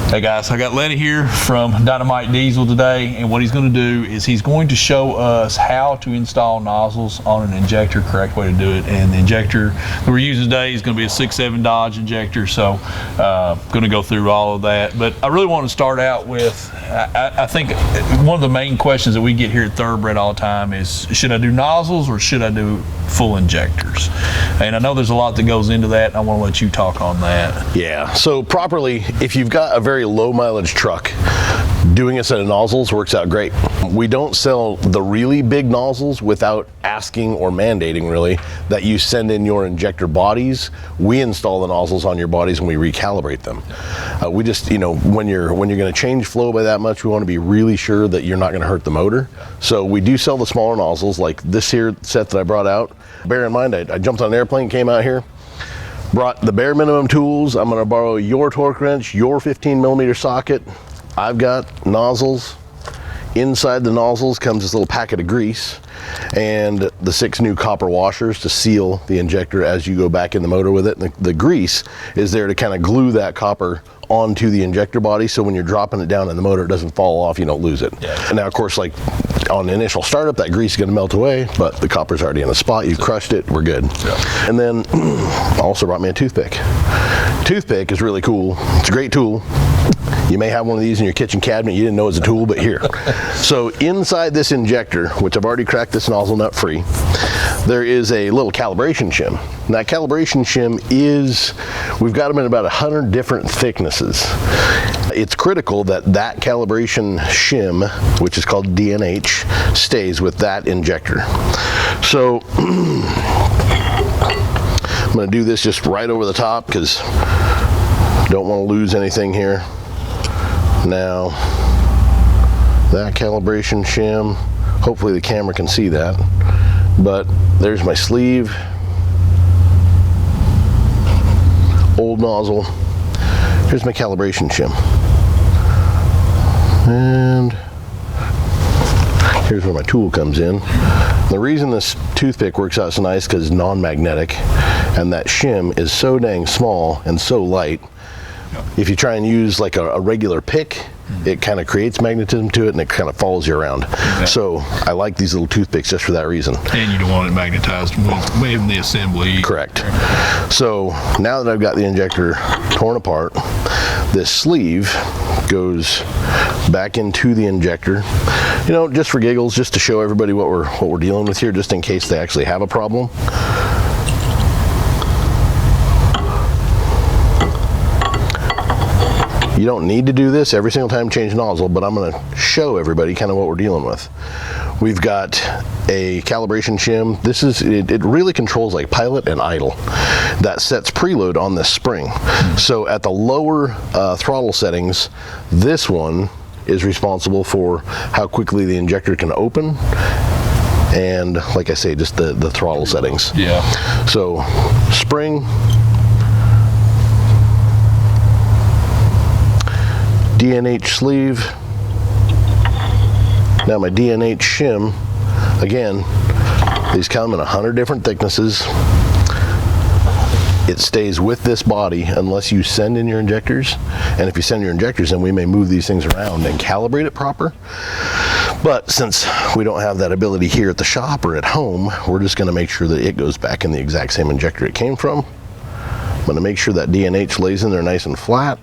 Hey guys, I got Lenny here from Dynomite Diesel today, and what he's going to do is he's going to show us how to install nozzles on an injector, correct way to do it. And the injector that we're using today is going to be a 6.7 Dodge injector, so going to go through all of that. But I really want to start out with, I think one of the main questions that we get here at Thoroughbred all the time is, should I do nozzles or should I do full injectors? And I know there's a lot that goes into that, and I want to let you talk on that. Yeah, so properly, if you've got a very low mileage truck, doing a set of nozzles works out great. We don't sell the really big nozzles without asking or mandating really that you send in your injector bodies. We install the nozzles on your bodies and we recalibrate them. We just, you know, when you're going to change flow by that much, we want to be really sure that you're not going to hurt the motor. So we do sell the smaller nozzles, like this here set that I brought out. Bear in mind, I jumped on an airplane, came out here, brought the bare minimum tools. I'm going to borrow your torque wrench, your 15mm socket. I've got nozzles. Inside the nozzles comes this little packet of grease and the 6 new copper washers to seal the injector as you go back in the motor with it. The grease is there to kind of glue that copper onto the injector body, so when you're dropping it down in the motor, it doesn't fall off, you don't lose it. Yeah. And now, of course, like on the initial startup, that grease is going to melt away, but the copper's already in the spot. You've crushed it, we're good. Yeah. And then I also brought me a toothpick. Toothpick is really cool. It's a great tool. You may have one of these in your kitchen cabinet. You didn't know it was a tool, but here. So inside this injector, which I've already cracked this nozzle nut free, there is a little calibration shim. And that calibration shim is, we've got them in about 100 different thicknesses. It's critical that that calibration shim, which is called DNH, stays with that injector. So I'm going to do this just right over the top because don't want to lose anything here. Now, that calibration shim, hopefully the camera can see that, but there's my sleeve, old nozzle, here's my calibration shim, and here's where my tool comes in. The reason this toothpick works out so nice because it's non-magnetic, and that shim is so dang small and so light. If you try and use like a regular pick, it kind of creates magnetism to it and it kind of follows you around. Okay. So I like these little toothpicks just for that reason. And you don't want it magnetized within the assembly. Correct. So now that I've got the injector torn apart, this sleeve goes back into the injector, you know, just for giggles, just to show everybody what we're dealing with here, just in case they actually have a problem. You don't need to do this every single time you change nozzle, but I'm going to show everybody kind of what we're dealing with. We've got a calibration shim. This is, it really controls like pilot and idle. That sets preload on this spring. So at the lower throttle settings, this one is responsible for how quickly the injector can open. And like I say, just the throttle settings. Yeah. So spring, DNH sleeve. Now my DNH shim, again, these come in 100 different thicknesses. It stays with this body unless you send in your injectors. And if you send your injectors in, we may move these things around and calibrate it proper. But since we don't have that ability here at the shop or at home, we're just gonna make sure that it goes back in the exact same injector it came from. I'm gonna make sure that DNH lays in there nice and flat.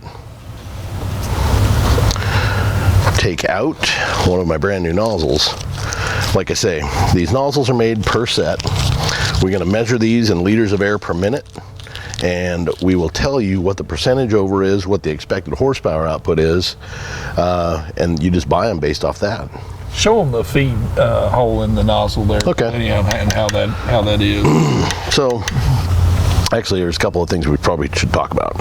Take out one of my brand new nozzles. Like I say, these nozzles are made per set. We're going to measure these in liters of air per minute, and we will tell you what the percentage over is, what the expected horsepower output is, and you just buy them based off that. Show them the feed hole in the nozzle there. Okay. And how that is. So, actually, there's a couple of things we probably should talk about.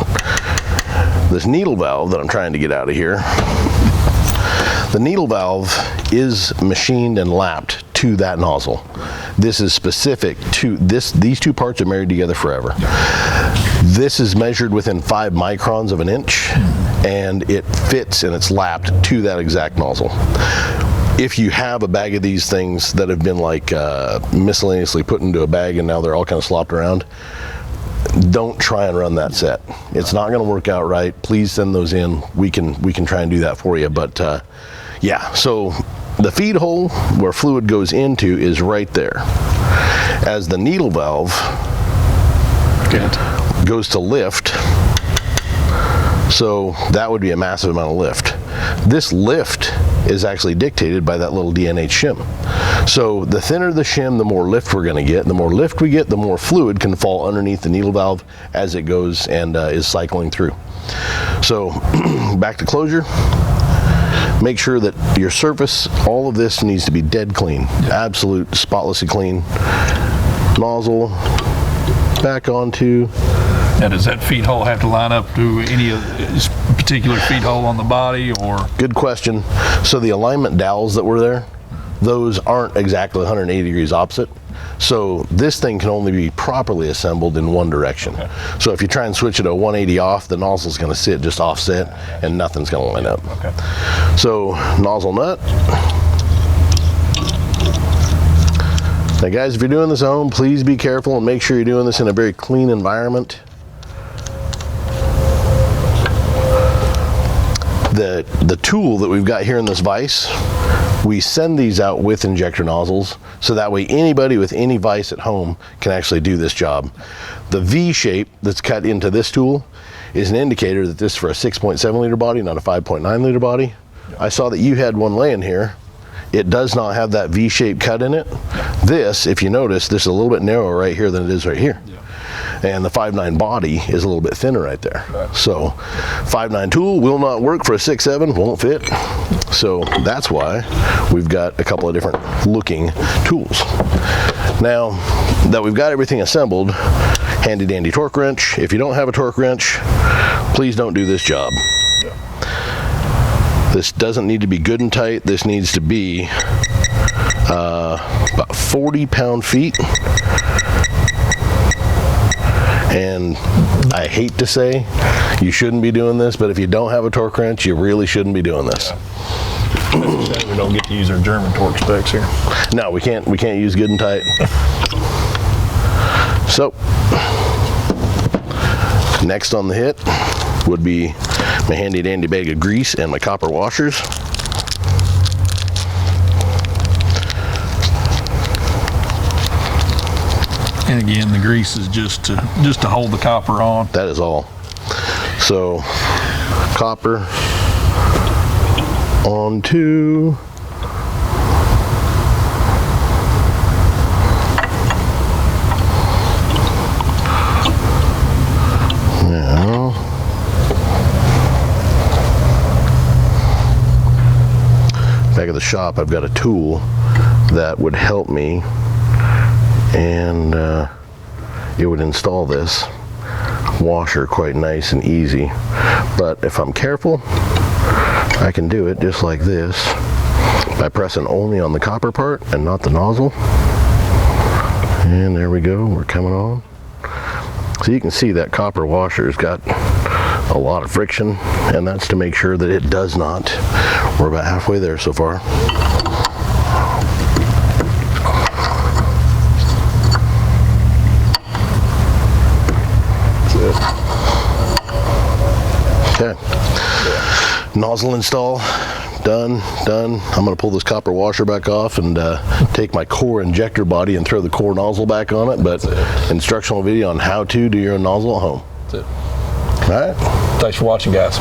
This needle valve that I'm trying to get out of here. The needle valve is machined and lapped to that nozzle. This is specific to this. These two parts are married together forever. This is measured within 5 microns of an inch, and it fits and it's lapped to that exact nozzle. If you have a bag of these things that have been like miscellaneously put into a bag and now they're all kind of slopped around, don't try and run that set. It's not going to work out right. Please send those in. We can try and do that for you. But yeah, so the feed hole where fluid goes into is right there. As the needle valve goes to lift, so that would be a massive amount of lift. This lift is actually dictated by that little DNH shim. So the thinner the shim, the more lift we're going to get. The more lift we get, the more fluid can fall underneath the needle valve as it goes and is cycling through. So back to closure. Make sure that your surface, all of this needs to be dead clean, absolute spotlessly clean. Nozzle back onto. Now, does that feed hole have to line up to any particular feed hole on the body, or? Good question. So the alignment dowels that were there, those aren't exactly 180 degrees opposite. So this thing can only be properly assembled in one direction. Okay. So if you try and switch it to 180 off, the nozzle's going to sit just offset and nothing's going to line up. Okay. So nozzle nut. Now guys, if you're doing this at home, please be careful and make sure you're doing this in a very clean environment. The tool that we've got here in this vise, we send these out with injector nozzles, so that way anybody with any vise at home can actually do this job. The V shape that's cut into this tool is an indicator that this is for a 6.7 liter body, not a 5.9 liter body. I saw that you had one laying here. It does not have that V shape cut in it. This, if you notice, this is a little bit narrower right here than it is right here. And the 5.9 body is a little bit thinner right there. Right. So 5.9 tool will not work for a 6.7, won't fit. So that's why we've got a couple of different looking tools. Now that we've got everything assembled, handy dandy torque wrench. If you don't have a torque wrench, please don't do this job. This doesn't need to be good and tight. This needs to be about 40 pound-feet. And I hate to say you shouldn't be doing this, but if you don't have a torque wrench, you really shouldn't be doing this. Yeah. We don't get to use our German torque specs here. No, we can't use good and tight. So next on the hit would be my handy dandy bag of grease and my copper washers. And again, the grease is just to hold the copper on. That is all. So copper onto now. Back at the shop, I've got a tool that would help me, and it would install this washer quite nice and easy. But if I'm careful, I can do it just like this by pressing only on the copper part and not the nozzle. And there we go, we're coming on. So you can see that copper washer's got a lot of friction, and that's to make sure that it does not. We're about halfway there so far. Okay, nozzle install done. I'm going to pull this copper washer back off and take my core injector body and throw the core nozzle back on it. But instructional video on how to do your own nozzle at home. That's it. All right. Thanks for watching, guys.